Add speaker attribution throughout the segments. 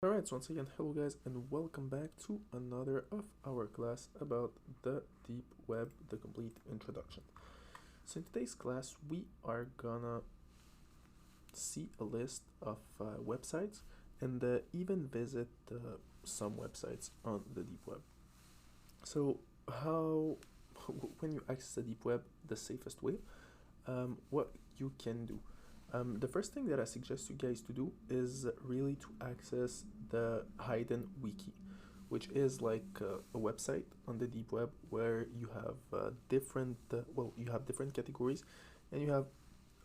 Speaker 1: Alright, so once again, hello guys, and welcome back to another of our class about the deep web, the complete introduction. So in today's class, we are gonna see a list of websites and even visit some websites on the deep web. So how, when you access the deep web, the safest way, what you can do. The first thing that I suggest you guys to do is really to access the Hidden Wiki, which is like a website on the deep web where you have you have different categories and you have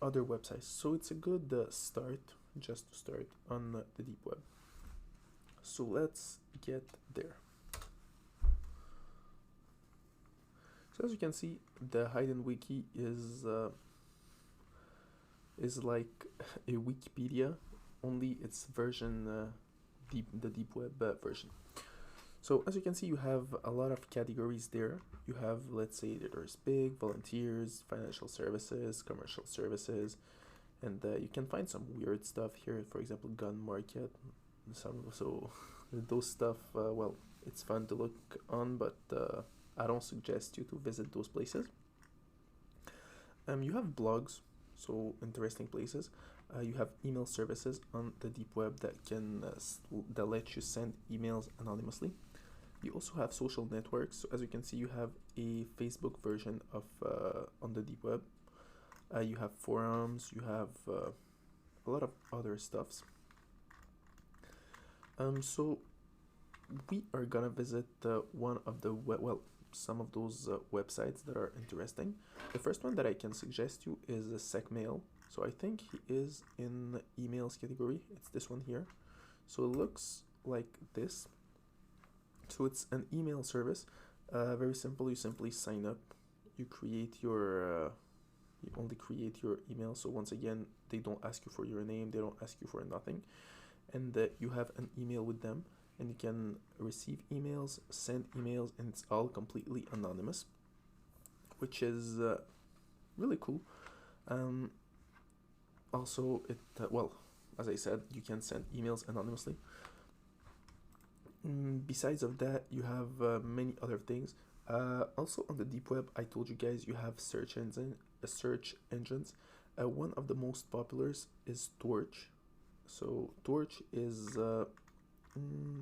Speaker 1: other websites. So it's a good start just to start on the deep web. So let's get there. So as you can see, the Hidden Wiki is like a Wikipedia, only it's version the deep web version. So as you can see, you have a lot of categories there. You have, let's say, there's big, volunteers, financial services, commercial services, and you can find some weird stuff here. For example, gun market. So those stuff. Well, it's fun to look on, but I don't suggest you to visit those places. You have blogs, so interesting places. You have email services on the deep web that let you send emails anonymously. You also have social networks. So as you can see, you have a Facebook version of on the deep web. You have forums. You have a lot of other stuffs. So we are gonna visit one of the some of those websites that are interesting. The first one that I can suggest you is SecMail. So I think he is in emails category. It's this one here. So it looks like this. So it's an email service. Very simple. You simply sign up. You create your you only create your email. So once again, they don't ask you for your name. They don't ask you for nothing, and you have an email with them, and you can receive emails, send emails, and it's all completely anonymous, which is really cool. Um, Also, as I said, you can send emails anonymously. Besides of that, you have many other things. Also on the deep web, I told you guys you have search engines. One of the most populars is Torch. So Torch is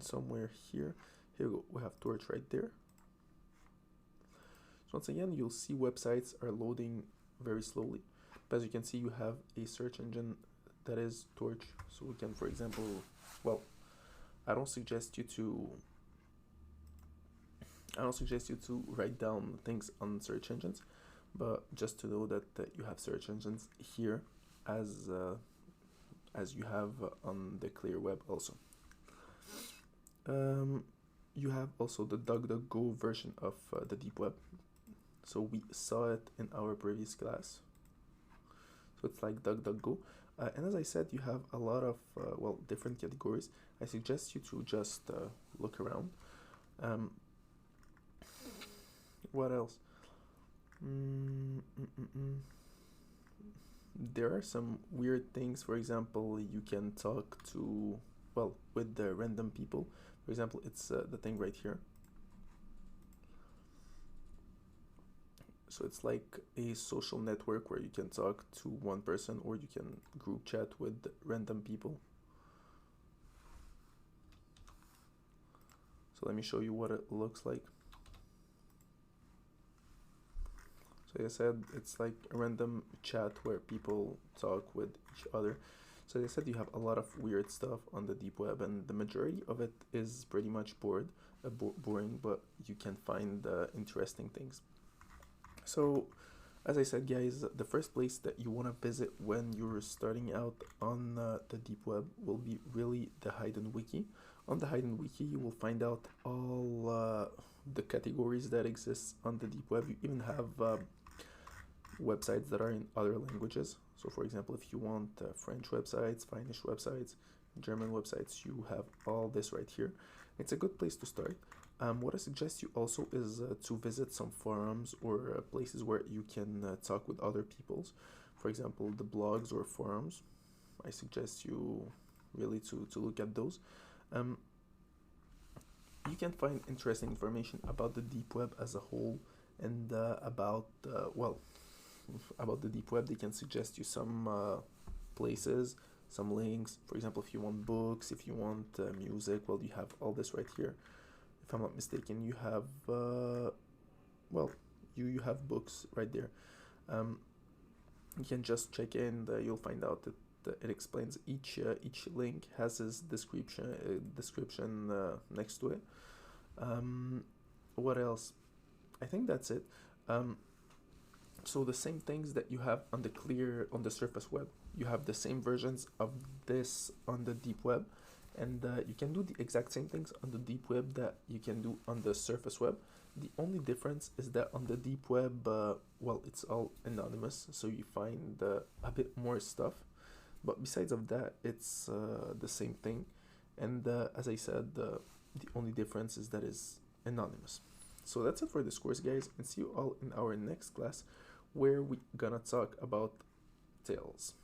Speaker 1: somewhere here. Here we go. We have Torch right there. So once again, you'll see websites are loading very slowly. But as you can see, you have a search engine that is Torch. So we can, for example, well, I don't suggest you to write down things on search engines, but just to know that you have search engines here as you have on the clear web also. Um, you have also the DuckDuckGo version of the deep web. So we saw it in our previous class. So it's like DuckDuckGo. And as I said, you have a lot of different categories. I suggest you to just look around. Um, what else? Mm, mm, mm, mm. There are some weird things. For example, you can talk to with the random people. For example, it's the thing right here. So it's like a social network where you can talk to one person or you can group chat with random people. So let me show you what it looks like. So as I said, it's like a random chat where people talk with each other. So as I said, you have a lot of weird stuff on the deep web, and the majority of it is pretty much boring, but you can find interesting things. So as I said, guys, the first place that you want to visit when you're starting out on the deep web will be really the Hidden Wiki. On the Hidden Wiki, you will find out all the categories that exist on the deep web. You even have websites that are in other languages. So, for example, if you want French websites, Finnish websites, German websites, you have all this right here. It's a good place to start. What I suggest you also is to visit some forums or places where you can talk with other peoples. For example, the blogs or forums. I suggest you really to look at those. Um, you can find interesting information about the deep web as a whole, and about well, about the deep web. They can suggest you some places, some links. For example, if you want books, if you want music, well, you have all this right here. If I'm not mistaken, you have well, you have books right there. Um, you can just check in. You'll find out that it explains each link has its description next to it. Um, what else? I think that's it. Um, so the same things that you have on the surface web, you have the same versions of this on the deep web, and you can do the exact same things on the deep web that you can do on the surface web. The only difference is that on the deep web, well, it's all anonymous, so you find a bit more stuff. But besides of that, it's the same thing. And as I said, the only difference is that it's anonymous. So that's it for this course, guys, and see you all in our next class, where we gonna talk about Tails.